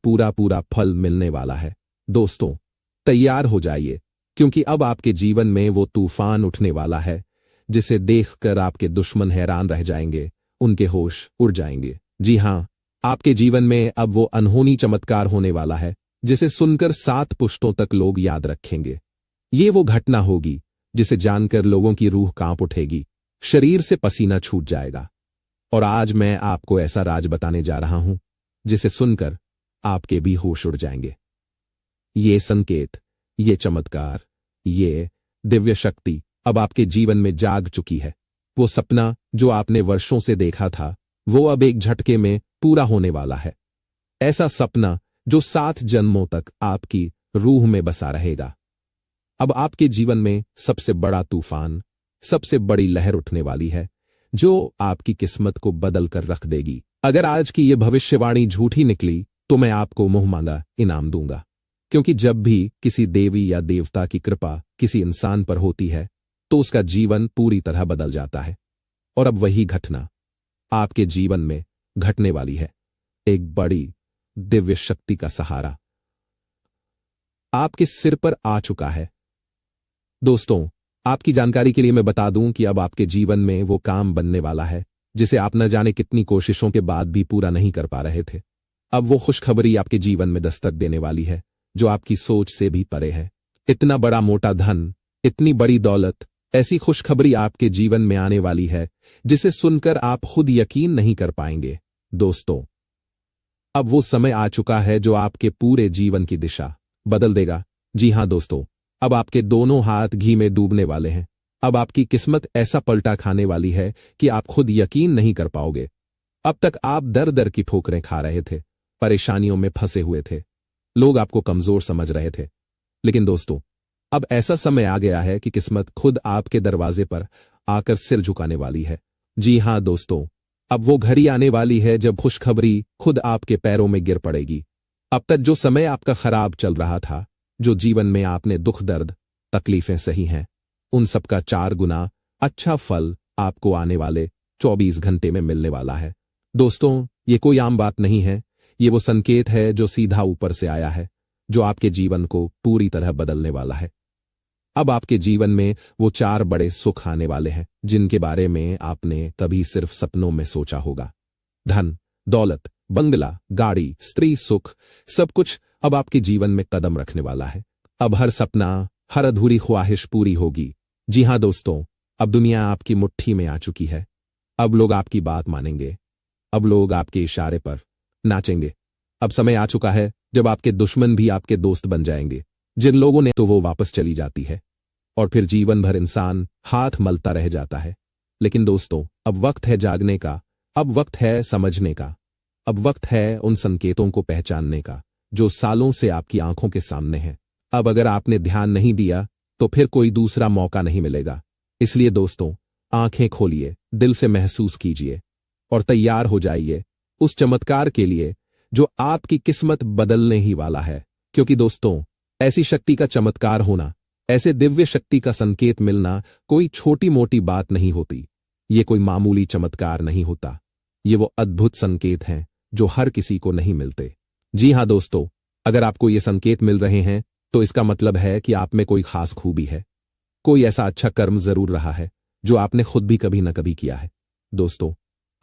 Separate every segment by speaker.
Speaker 1: पूरा पूरा फल मिलने वाला है। दोस्तों, तैयार हो जाइए, क्योंकि अब आपके जीवन में वो तूफान उठने वाला है जिसे देखकर आपके दुश्मन हैरान रह जाएंगे, उनके होश उड़ जाएंगे। जी हां, आपके जीवन में अब वो अनहोनी चमत्कार होने वाला है जिसे सुनकर 7 पुश्तों तक लोग याद रखेंगे। ये वो घटना होगी जिसे जानकर लोगों की रूह कांप उठेगी, शरीर से पसीना छूट जाएगा। और आज मैं आपको ऐसा राज बताने जा रहा हूं जिसे सुनकर आपके भी होश उड़ जाएंगे। ये संकेत, ये चमत्कार, ये दिव्य शक्ति अब आपके जीवन में जाग चुकी है। वो सपना जो आपने वर्षों से देखा था, वो अब एक झटके में पूरा होने वाला है। ऐसा सपना जो 7 जन्मों तक आपकी रूह में बसा रहेगा। अब आपके जीवन में सबसे बड़ा तूफान, सबसे बड़ी लहर उठने वाली है जो आपकी किस्मत को बदल कर रख देगी। अगर आज की ये भविष्यवाणी झूठी निकली तो मैं आपको मुंह मांगा इनाम दूंगा, क्योंकि जब भी किसी देवी या देवता की कृपा किसी इंसान पर होती है तो उसका जीवन पूरी तरह बदल जाता है। और अब वही घटना आपके जीवन में घटने वाली है। एक बड़ी दिव्य शक्ति का सहारा आपके सिर पर आ चुका है। दोस्तों, आपकी जानकारी के लिए मैं बता दूं कि अब आपके जीवन में वो काम बनने वाला है जिसे आप न जाने कितनी कोशिशों के बाद भी पूरा नहीं कर पा रहे थे। अब वो खुशखबरी आपके जीवन में दस्तक देने वाली है जो आपकी सोच से भी परे है। इतना बड़ा मोटा धन, इतनी बड़ी दौलत, ऐसी खुशखबरी आपके जीवन में आने वाली है जिसे सुनकर आप खुद यकीन नहीं कर पाएंगे। दोस्तों, अब वो समय आ चुका है जो आपके पूरे जीवन की दिशा बदल देगा। जी हां दोस्तों, अब आपके दोनों हाथ घी में डूबने वाले हैं। अब आपकी किस्मत ऐसा पलटा खाने वाली है कि आप खुद यकीन नहीं कर पाओगे। अब तक आप दर दर की ठोकरें खा रहे थे, परेशानियों में फंसे हुए थे, लोग आपको कमजोर समझ रहे थे। लेकिन दोस्तों, अब ऐसा समय आ गया है कि किस्मत खुद आपके दरवाजे पर आकर सिर झुकाने वाली है। जी हां दोस्तों, अब वो घड़ी आने वाली है जब खुशखबरी खुद आपके पैरों में गिर पड़ेगी। अब तक जो समय आपका खराब चल रहा था, जो जीवन में आपने दुख दर्द तकलीफें सही हैं, उन सबका 4 गुना अच्छा फल आपको आने वाले 24 घंटे में मिलने वाला है। दोस्तों, ये कोई आम बात नहीं है, ये वो संकेत है जो सीधा ऊपर से आया है, जो आपके जीवन को पूरी तरह बदलने वाला है। अब आपके जीवन में वो 4 बड़े सुख आने वाले हैं जिनके बारे में आपने कभी सिर्फ सपनों में सोचा होगा। धन, दौलत, बंगला, गाड़ी, स्त्री सुख, सब कुछ अब आपके जीवन में कदम रखने वाला है। अब हर सपना, हर अधूरी ख्वाहिश पूरी होगी। जी हां दोस्तों, अब दुनिया आपकी मुट्ठी में आ चुकी है। अब लोग आपकी बात मानेंगे, अब लोग आपके इशारे पर नाचेंगे। अब समय आ चुका है जब आपके दुश्मन भी आपके दोस्त बन जाएंगे। जिन लोगों ने तो वो वापस चली जाती है और फिर जीवन भर इंसान हाथ मलता रह जाता है। लेकिन दोस्तों, अब वक्त है जागने का, अब वक्त है समझने का, अब वक्त है उन संकेतों को पहचानने का जो सालों से आपकी आंखों के सामने हैं। अब अगर आपने ध्यान नहीं दिया तो फिर कोई दूसरा मौका नहीं मिलेगा। इसलिए दोस्तों, आंखें खोलिए, दिल से महसूस कीजिए और तैयार हो जाइए उस चमत्कार के लिए जो आपकी किस्मत बदलने ही वाला है। क्योंकि दोस्तों, ऐसी शक्ति का चमत्कार होना, ऐसे दिव्य शक्ति का संकेत मिलना कोई छोटी मोटी बात नहीं होती। ये कोई मामूली चमत्कार नहीं होता। ये वो अद्भुत संकेत हैं जो हर किसी को नहीं मिलते। जी हां दोस्तों, अगर आपको ये संकेत मिल रहे हैं तो इसका मतलब है कि आप में कोई खास खूबी है, कोई ऐसा अच्छा कर्म जरूर रहा है जो आपने खुद भी कभी न कभी किया है। दोस्तों,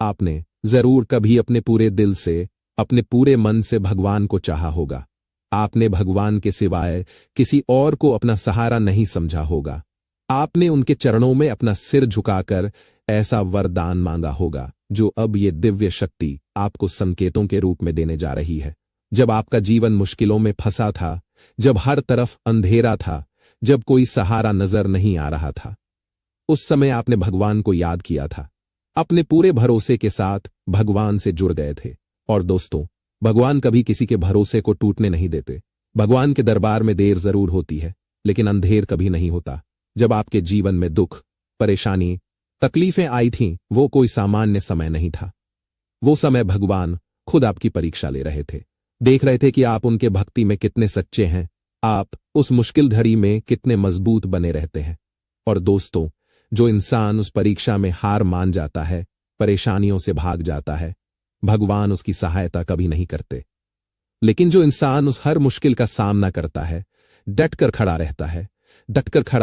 Speaker 1: आपने जरूर कभी अपने पूरे दिल से, अपने पूरे मन से भगवान को चाहा होगा। आपने भगवान के सिवाय किसी और को अपना सहारा नहीं समझा होगा। आपने उनके चरणों में अपना सिर झुकाकर ऐसा वरदान मांगा होगा जो अब ये दिव्य शक्ति आपको संकेतों के रूप में देने जा रही है। जब आपका जीवन मुश्किलों में फंसा था, जब हर तरफ अंधेरा था, जब कोई सहारा नजर नहीं आ रहा था, उस समय आपने भगवान को याद किया था। अपने पूरे भरोसे के साथ भगवान से जुड़ गए थे। और दोस्तों, भगवान कभी किसी के भरोसे को टूटने नहीं देते। भगवान के दरबार में देर जरूर होती है, लेकिन अंधेर कभी नहीं होता। जब आपके जीवन में दुख, परेशानी, तकलीफें आई थीं, वो कोई सामान्य समय नहीं था। वो समय भगवान खुद आपकी परीक्षा ले रहे थे, देख रहे थे कि आप उनके भक्ति में कितने सच्चे हैं, आप उस मुश्किल घड़ी में कितने मजबूत बने रहते हैं। और दोस्तों, जो इंसान उस परीक्षा में हार मान जाता है, परेशानियों से भाग जाता है, भगवान उसकी सहायता कभी नहीं करते। लेकिन जो इंसान उस हर मुश्किल का सामना करता है, डटकर खड़ा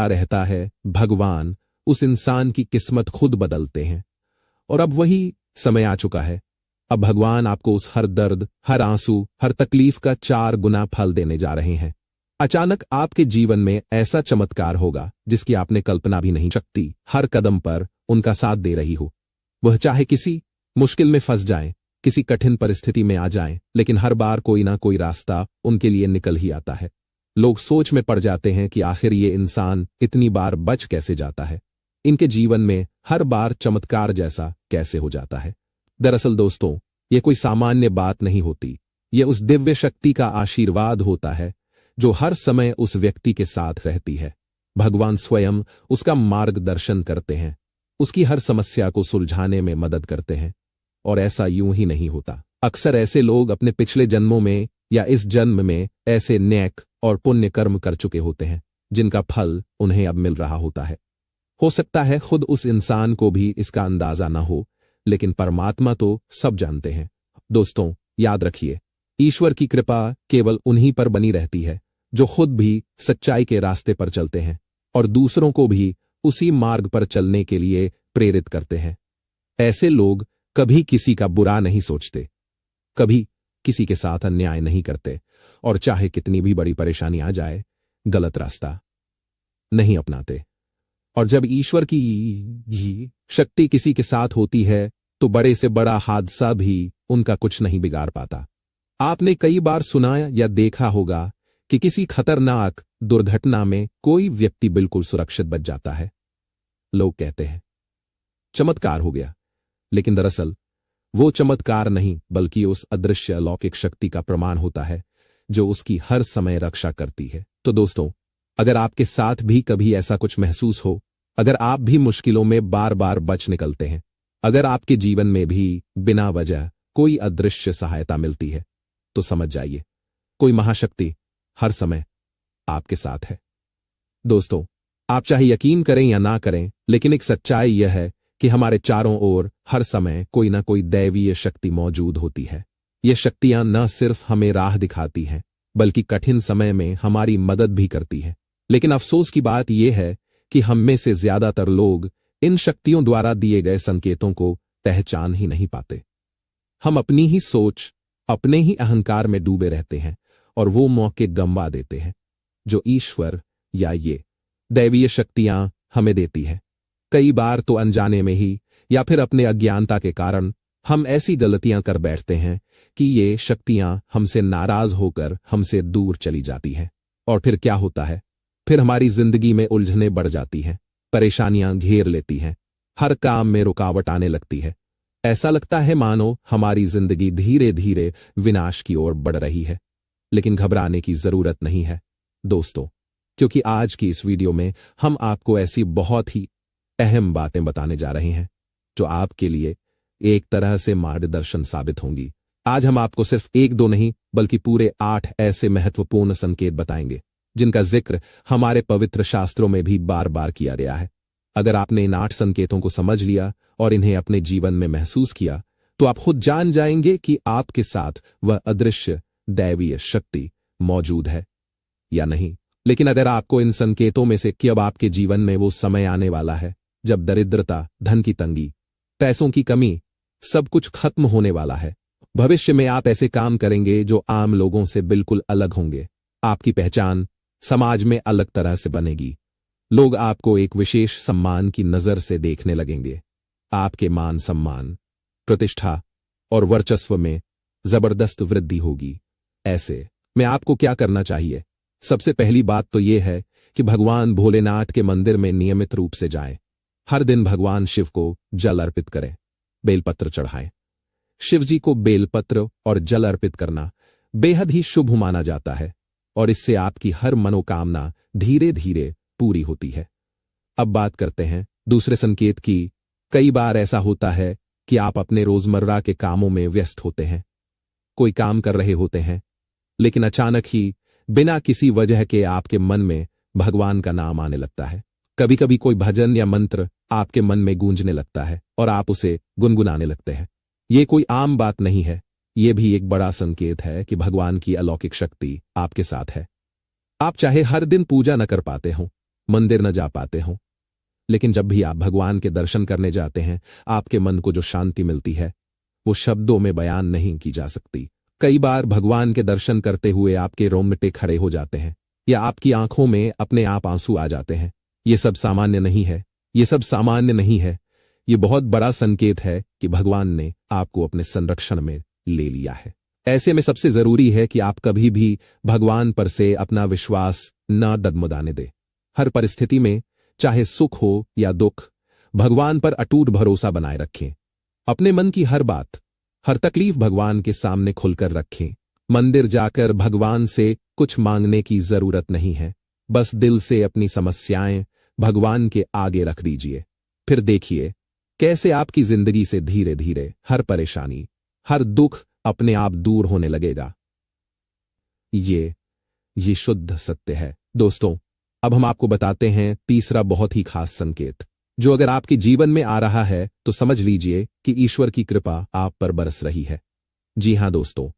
Speaker 1: रहता है, भगवान उस इंसान की किस्मत खुद बदलते हैं। और अब वही समय आ चुका है। अब भगवान आपको उस हर दर्द, हर आंसू, हर तकलीफ का 4 गुना फल देने जा रहे हैं। अचानक आपके जीवन में ऐसा चमत्कार होगा जिसकी आपने कल्पना भी नहीं शक्ति हर कदम पर उनका साथ दे रही हो। वह चाहे किसी मुश्किल में फंस जाएं, किसी कठिन परिस्थिति में आ जाएं, लेकिन हर बार कोई ना कोई रास्ता उनके लिए निकल ही आता है। लोग सोच में पड़ जाते हैं कि आखिर ये इंसान इतनी बार बच कैसे जाता है, इनके जीवन में हर बार चमत्कार जैसा कैसे हो जाता है। दरअसल दोस्तों, ये कोई सामान्य बात नहीं होती। ये उस दिव्य शक्ति का आशीर्वाद होता है जो हर समय उस व्यक्ति के साथ रहती है। भगवान स्वयं उसका मार्गदर्शन करते हैं, उसकी हर समस्या को सुलझाने में मदद करते हैं। और ऐसा यूं ही नहीं होता। अक्सर ऐसे लोग अपने पिछले जन्मों में या इस जन्म में ऐसे नेक और पुण्य कर्म कर चुके होते हैं जिनका फल उन्हें अब मिल रहा होता है। हो सकता है खुद उस इंसान को भी इसका अंदाजा न हो, लेकिन परमात्मा तो सब जानते हैं। दोस्तों, याद रखिए, ईश्वर की कृपा केवल उन्हीं पर बनी रहती है जो खुद भी सच्चाई के रास्ते पर चलते हैं और दूसरों को भी उसी मार्ग पर चलने के लिए प्रेरित करते हैं। ऐसे लोग कभी किसी का बुरा नहीं सोचते, कभी किसी के साथ अन्याय नहीं करते, और चाहे कितनी भी बड़ी परेशानी आ जाए, गलत रास्ता नहीं अपनाते। और जब ईश्वर की शक्ति किसी के साथ होती है तो बड़े से बड़ा हादसा भी उनका कुछ नहीं बिगाड़ पाता। आपने कई बार सुना या देखा होगा कि किसी खतरनाक दुर्घटना में कोई व्यक्ति बिल्कुल सुरक्षित बच जाता है। लोग कहते हैं चमत्कार हो गया, लेकिन दरअसल वो चमत्कार नहीं बल्कि उस अदृश्य अलौकिक शक्ति का प्रमाण होता है जो उसकी हर समय रक्षा करती है। तो दोस्तों, अगर आपके साथ भी कभी ऐसा कुछ महसूस हो, अगर आप भी मुश्किलों में बार बार बच निकलते हैं, अगर आपके जीवन में भी बिना वजह कोई अदृश्य सहायता मिलती है, तो समझ जाइए कोई महाशक्ति हर समय आपके साथ है। दोस्तों, आप चाहे यकीन करें या ना करें, लेकिन एक सच्चाई यह है कि हमारे चारों ओर हर समय कोई ना कोई दैवीय शक्ति मौजूद होती है। ये शक्तियां न सिर्फ हमें राह दिखाती हैं, बल्कि कठिन समय में हमारी मदद भी करती हैं। लेकिन अफसोस की बात यह है कि हम में से ज्यादातर लोग इन शक्तियों द्वारा दिए गए संकेतों को पहचान ही नहीं पाते। हम अपनी ही सोच, अपने ही अहंकार में डूबे रहते हैं और वो मौके गंवा देते हैं जो ईश्वर या ये दैवीय शक्तियां हमें देती हैं। कई बार तो अनजाने में ही या फिर अपने अज्ञानता के कारण हम ऐसी गलतियां कर बैठते हैं कि ये शक्तियां हमसे नाराज होकर हमसे दूर चली जाती हैं। और फिर क्या होता है? फिर हमारी जिंदगी में उलझनें बढ़ जाती हैं, परेशानियां घेर लेती हैं, हर काम में रुकावट आने लगती है। ऐसा लगता है मानो हमारी जिंदगी धीरे धीरे विनाश की ओर बढ़ रही है। लेकिन घबराने की जरूरत नहीं है दोस्तों, क्योंकि आज की इस वीडियो में हम आपको ऐसी बहुत ही अहम बातें बताने जा रहे हैं जो आपके लिए एक तरह से मार्गदर्शन साबित होंगी। आज हम आपको सिर्फ 1-2 नहीं बल्कि पूरे 8 ऐसे महत्वपूर्ण संकेत बताएंगे जिनका जिक्र हमारे पवित्र शास्त्रों में भी बार बार किया गया है। अगर आपने इन 8 संकेतों को समझ लिया और इन्हें अपने जीवन में महसूस किया, तो आप खुद जान जाएंगे कि आपके साथ वह अदृश्य दैवीय शक्ति मौजूद है या नहीं। लेकिन अगर आपको इन संकेतों में से कि अब आपके जीवन में वो समय आने वाला है जब दरिद्रता, धन की तंगी, पैसों की कमी, सब कुछ खत्म होने वाला है। भविष्य में आप ऐसे काम करेंगे जो आम लोगों से बिल्कुल अलग होंगे। आपकी पहचान समाज में अलग तरह से बनेगी। लोग आपको एक विशेष सम्मान की नजर से देखने लगेंगे। आपके मान सम्मान, प्रतिष्ठा और वर्चस्व में जबरदस्त वृद्धि होगी। ऐसे में आपको क्या करना चाहिए? सबसे पहली बात तो यह है कि भगवान भोलेनाथ के मंदिर में नियमित रूप से जाएं। हर दिन भगवान शिव को जल अर्पित करें, बेलपत्र चढ़ाएं। शिव जी को बेलपत्र और जल अर्पित करना बेहद ही शुभ माना जाता है और इससे आपकी हर मनोकामना धीरे धीरे पूरी होती है। अब बात करते हैं दूसरे संकेत की। कई बार ऐसा होता है कि आप अपने रोजमर्रा के कामों में व्यस्त होते हैं, कोई काम कर रहे होते हैं, लेकिन अचानक ही बिना किसी वजह के आपके मन में भगवान का नाम आने लगता है। कभी कभी कोई भजन या मंत्र आपके मन में गूंजने लगता है और आप उसे गुनगुनाने लगते हैं। ये कोई आम बात नहीं है, ये भी एक बड़ा संकेत है कि भगवान की अलौकिक शक्ति आपके साथ है। आप चाहे हर दिन पूजा न कर पाते हो, मंदिर न जा पाते हो, लेकिन जब भी आप भगवान के दर्शन करने जाते हैं, आपके मन को जो शांति मिलती है वो शब्दों में बयान नहीं की जा सकती। कई बार भगवान के दर्शन करते हुए आपके रोंगटे खड़े हो जाते हैं या आपकी आंखों में अपने आप आंसू आ जाते हैं। ये सब सामान्य नहीं है, ये सब सामान्य नहीं है। ये बहुत बड़ा संकेत है कि भगवान ने आपको अपने संरक्षण में ले लिया है। ऐसे में सबसे जरूरी है कि आप कभी भी भगवान पर से अपना विश्वास न डगमगाने दें। हर परिस्थिति में, चाहे सुख हो या दुख, भगवान पर अटूट भरोसा बनाए रखें। अपने मन की हर बात, हर तकलीफ भगवान के सामने खुलकर रखें। मंदिर जाकर भगवान से कुछ मांगने की जरूरत नहीं है, बस दिल से अपनी समस्याएं भगवान के आगे रख दीजिए। फिर देखिए कैसे आपकी जिंदगी से धीरे धीरे हर परेशानी, हर दुख अपने आप दूर होने लगेगा। ये शुद्ध सत्य है। दोस्तों, अब हम आपको बताते हैं तीसरा बहुत ही खास संकेत, जो अगर आपके जीवन में आ रहा है तो समझ लीजिए कि ईश्वर की कृपा आप पर बरस रही है। जी हां दोस्तों,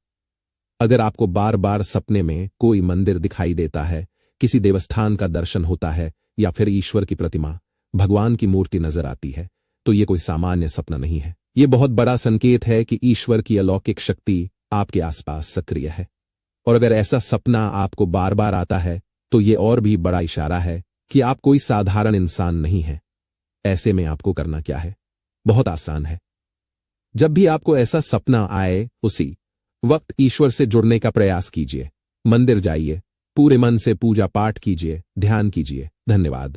Speaker 1: अगर आपको बार बार सपने में कोई मंदिर दिखाई देता है, किसी देवस्थान का दर्शन होता है या फिर ईश्वर की प्रतिमा, भगवान की मूर्ति नजर आती है, तो ये कोई सामान्य सपना नहीं है। ये बहुत बड़ा संकेत है कि ईश्वर की अलौकिक शक्ति आपके आसपास सक्रिय है। और अगर ऐसा सपना आपको बार बार आता है तो ये और भी बड़ा इशारा है कि आप कोई साधारण इंसान नहीं हैं। ऐसे में आपको करना क्या है? बहुत आसान है। जब भी आपको ऐसा सपना आए, उसी वक्त ईश्वर से जुड़ने का प्रयास कीजिए। मंदिर जाइए, पूरे मन से पूजा पाठ कीजिए, ध्यान कीजिए। धन्यवाद।